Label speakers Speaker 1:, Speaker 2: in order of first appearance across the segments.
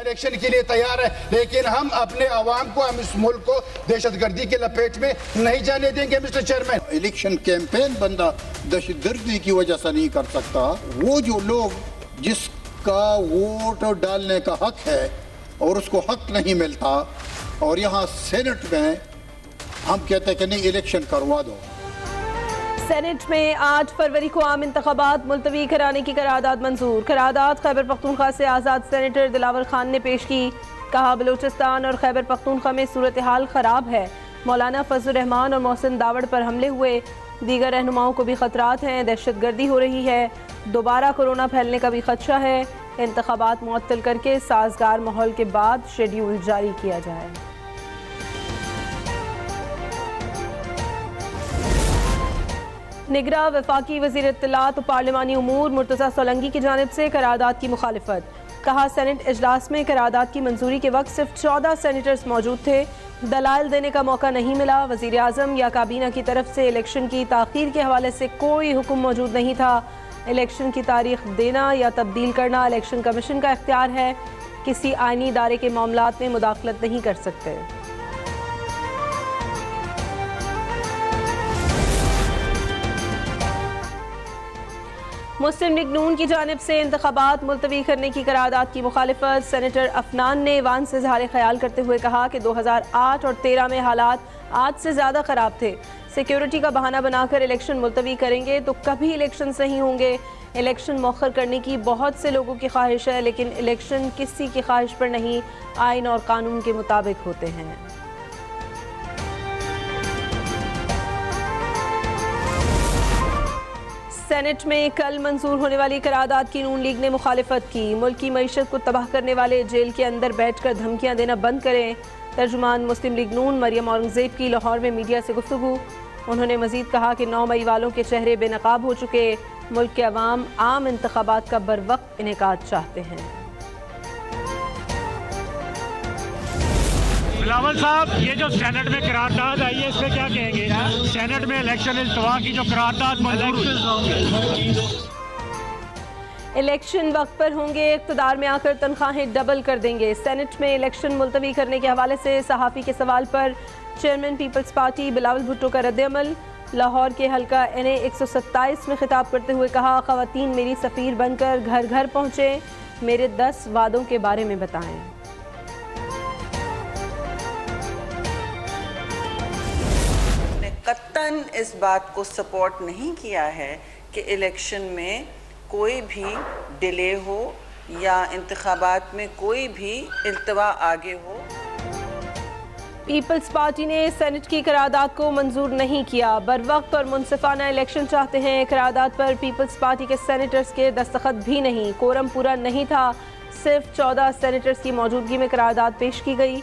Speaker 1: Election के लिए तैयार है, लेकिन हम अपने आवाम को, हम इस मुल्क को दहशतगर्दी के लपेट में नहीं जाने देंगे। मिस्टर चेयरमैन,
Speaker 2: इलेक्शन कैंपेन बंदा दहशतगर्दी की वजह से नहीं कर सकता। वो जो लोग जिसका वोट डालने का हक है और उसको हक नहीं मिलता, और यहाँ सेनेट में हम कहते हैं कि नहीं इलेक्शन करवा दो।
Speaker 3: सेनेट में 8 फरवरी को आम इंतखाबात मुलतवी कराने की करारदाद मंजूर। करारदाद खैबर पख्तूनख्वा से आज़ाद सेनेटर दिलावर खान ने पेश की। कहा बलूचिस्तान और खैबर पख्तूनख्वा में सूरत हाल खराब है। मौलाना फजल रहमान और मोहसिन दावड़ पर हमले हुए। दीगर रहनुमाओं को भी खतरात हैं। दहशतगर्दी हो रही है। दोबारा कोरोना फैलने का भी खदशा है। इंतखाबात मुअत्तल करके साजगार माहौल के बाद शेड्यूल जारी किया जाए। निगरां वफाकी वज़ीर इत्तलात और पार्लिमानी उमूर मुर्तज़ा सोलंकी की जानिब से करारदाद की मुखालिफत। कहा सेनेट इजलास में करारदाद की मंजूरी के वक्त सिर्फ 14 सेनेटर्स मौजूद थे। दलाइल देने का मौका नहीं मिला। वज़ीर आज़म या काबीना की तरफ से इलेक्शन की ताख़ीर के हवाले से कोई हुक्म मौजूद नहीं था। इलेक्शन की तारीख देना या तब्दील करना इलेक्शन कमीशन का इख्तियार है। किसी आइनी इदारे के मामलात में मुदाखलत नहीं कर सकते। मुस्लिम लीग नून की जानिब से इंतखाबात मुलतवी करने की करारदाद की मुखालिफत। सेनेटर अफनान ने ईवान से इज़हार ख्याल करते हुए कहा कि 2008 और 13 में हालात आज से ज़्यादा ख़राब थे। सिक्योरिटी का बहाना बनाकर इलेक्शन मुलतवी करेंगे तो कभी इलेक्शन नहीं होंगे। इलेक्शन मौखर करने की बहुत से लोगों की ख्वाहिश है, लेकिन इलेक्शन किसी की ख्वाहिश पर नहीं, आइन और कानून के मुताबिक होते हैं। सेनेट में कल मंजूर होने वाली करारदाद की नून लीग ने मुखालिफत की। मुल्क की मईशत को तबाह करने वाले जेल के अंदर बैठकर धमकियां देना बंद करें। तर्जुमान मुस्लिम लीग नून मरियम औरंगजेब की लाहौर में मीडिया से गुफ्तगू। उन्होंने मजीद कहा कि 9 मई वालों के चेहरे बेनकाब हो चुके। मुल्क के अवाम आम इंतखाबात का बर वक्त इनेकाद चाहते हैं।
Speaker 4: बिलावल साहब, ये जो सेनेट में करारदाद आई है इस पर क्या कहेंगे? सेनेट में इलेक्शन इल्तवा की जो करारदाद
Speaker 3: इलेक्शन वक्त पर होंगे, इक़्तिदार में आकर तनख्वाहें डबल कर देंगे। सेनेट में इलेक्शन मुलतवी करने के हवाले से सहाफ़ी के सवाल पर chairman people's party Bilawal Bhutto का रद्द-ए-अमल। लाहौर के हल्का NA 127 में खिताब करते हुए कहा, ख़वातीन मेरी सफ़ीर बनकर घर घर पहुँचे, मेरे 10 वादों के बारे में बताएं।
Speaker 5: कत्तन इस बात को सपोर्ट नहीं किया है कि इलेक्शन में कोई भी डिले हो या इंतखाबात में कोई भी इल्तवा आगे हो।
Speaker 3: पीपल्स पार्टी ने सेनेट की करारदाद को मंजूर नहीं किया। बर वक्त और मुनसिफाना इलेक्शन चाहते हैं। करारदाद पर पीपल्स पार्टी के सेनेटर्स के दस्तखत भी नहीं। कोरम पूरा नहीं था। सिर्फ 14 सेनेटर्स की मौजूदगी में करारदाद पेश की गई।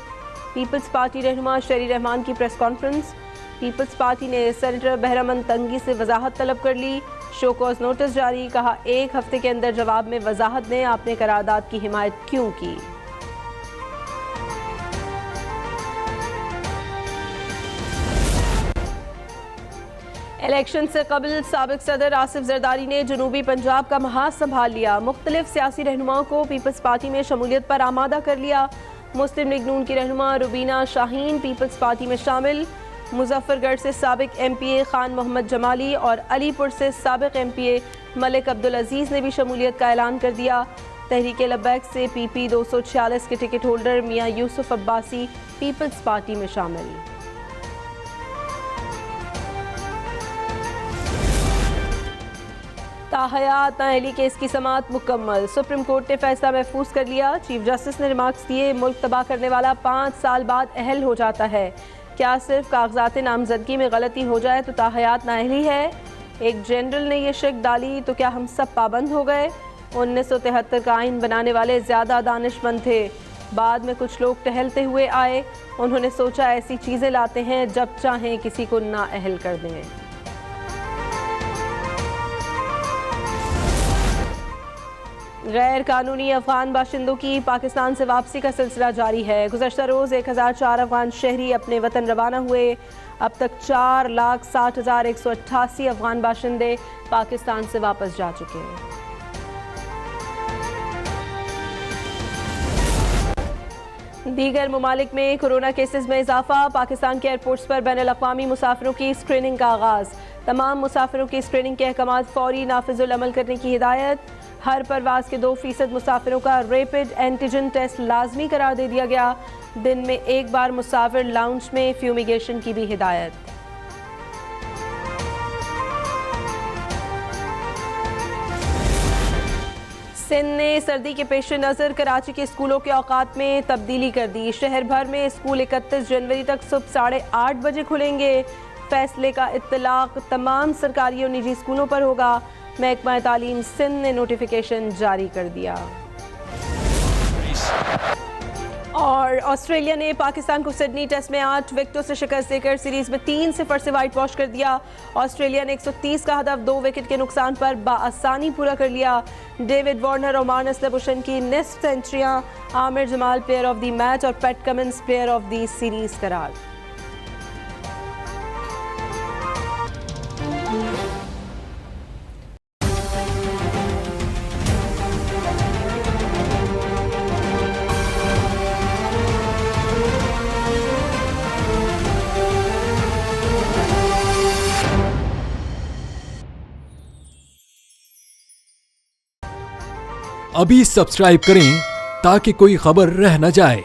Speaker 3: पीपल्स पार्टी रहनुमा शेरी रहमान की प्रेस कॉन्फ्रेंस। पीपल्स पार्टी ने सेनेटर बहरामंद तंगी से वजाहत तलब कर ली। शो कॉज नोटिस जारी। कहा 1 हफ्ते के अंदर जवाब में वजाहत दें आपने करारदाद की हिमायत क्यों की। इलेक्शन से कबल साबिक सदर आसिफ जरदारी ने जनूबी पंजाब का महाज संभाल लिया। मुख्तलिफ सियासी रहनुमाओं को पीपल्स पार्टी में शमूलियत पर आमादा कर लिया। मुस्लिम लीग नून की रहनुमा रुबीना शाहीन पीपल्स पार्टी में शामिल। मुजफ्फरगढ़ से साबिक MPA खान मोहम्मद जमाली और अलीपुर से साबिक MPA मलिक अब्दुल अजीज़ ने भी शमूलियत का ऐलान कर दिया। तहरीक लब्बैक से PP 246 के टिकट होल्डर मियाँ यूसुफ अब्बासी पीपल्स पार्टी में शामिल। ताहयात नाअहली केस की समाअत मुकम्मल। सुप्रीम कोर्ट ने फैसला महफूज कर लिया। चीफ जस्टिस ने रिमार्क्स दिए, मुल्क तबाह करने वाला 5 साल बाद अहल हो जाता है। क्या सिर्फ कागजात नामजदगी में गलती हो जाए तो ताहयात नाअहली है? एक जनरल ने यह शक डाली तो क्या हम सब पाबंद हो गए? 1973 का आइन बनाने वाले ज़्यादा दानिशमंद थे। बाद में कुछ लोग टहलते हुए आए। उन्होंने सोचा ऐसी चीज़ें लाते हैं जब चाहें किसी को नाअहल कर दें। गैर कानूनी अफगान बाशिंदों की पाकिस्तान से वापसी का सिलसिला जारी है। गुज़श्ता रोज़ 1004 अफगान शहरी अपने वतन रवाना हुए। अब तक 4,60,188 अफगान बाशिंदे पाकिस्तान से वापस जा चुके हैं। दीगर ममालिक में कोरोना केसेस में इजाफा। पाकिस्तान के एयरपोर्ट्स पर बैनुल-अक़वामी मुसाफिरों की स्क्रीनिंग का आगाज़। तमाम मुसाफिरों की स्क्रीनिंग के अहकाम फौरी नाफिजुल अमल करने की हिदायत। हर परवाज़ के 2% मुसाफिरों का रैपिड एंटीजन टेस्ट लाजमी करार दे दिया गया। दिन में एक बार मुसाफिर लाउंज में फ्यूमिगेशन की भी हिदायत। सिंध ने सर्दी के पेश नज़र कराची के स्कूलों के औकात में तब्दीली कर दी। शहर भर में स्कूल 31 जनवरी तक सुबह 8:30 बजे खुलेंगे। फैसले का इत्तलाक तमाम सरकारी और निजी स्कूलों पर होगा। महकमा तालीम सिंध ने नोटिफिकेशन जारी कर दिया। और ऑस्ट्रेलिया ने पाकिस्तान को सिडनी टेस्ट में 8 विकेटों से शिकस्त देकर सीरीज में 3-0 से वाइट वॉश कर दिया। ऑस्ट्रेलिया ने 130 का हदफ 2 विकेट के नुकसान पर बाआसानी पूरा कर लिया। डेविड वार्नर और मार्नस लेबुशन की निस्फ सेंचुरियां, Aamir Jamal player of the match और Pat Cummins player of the series करार।
Speaker 6: अभी सब्सक्राइब करें ताकि कोई खबर रह न जाए।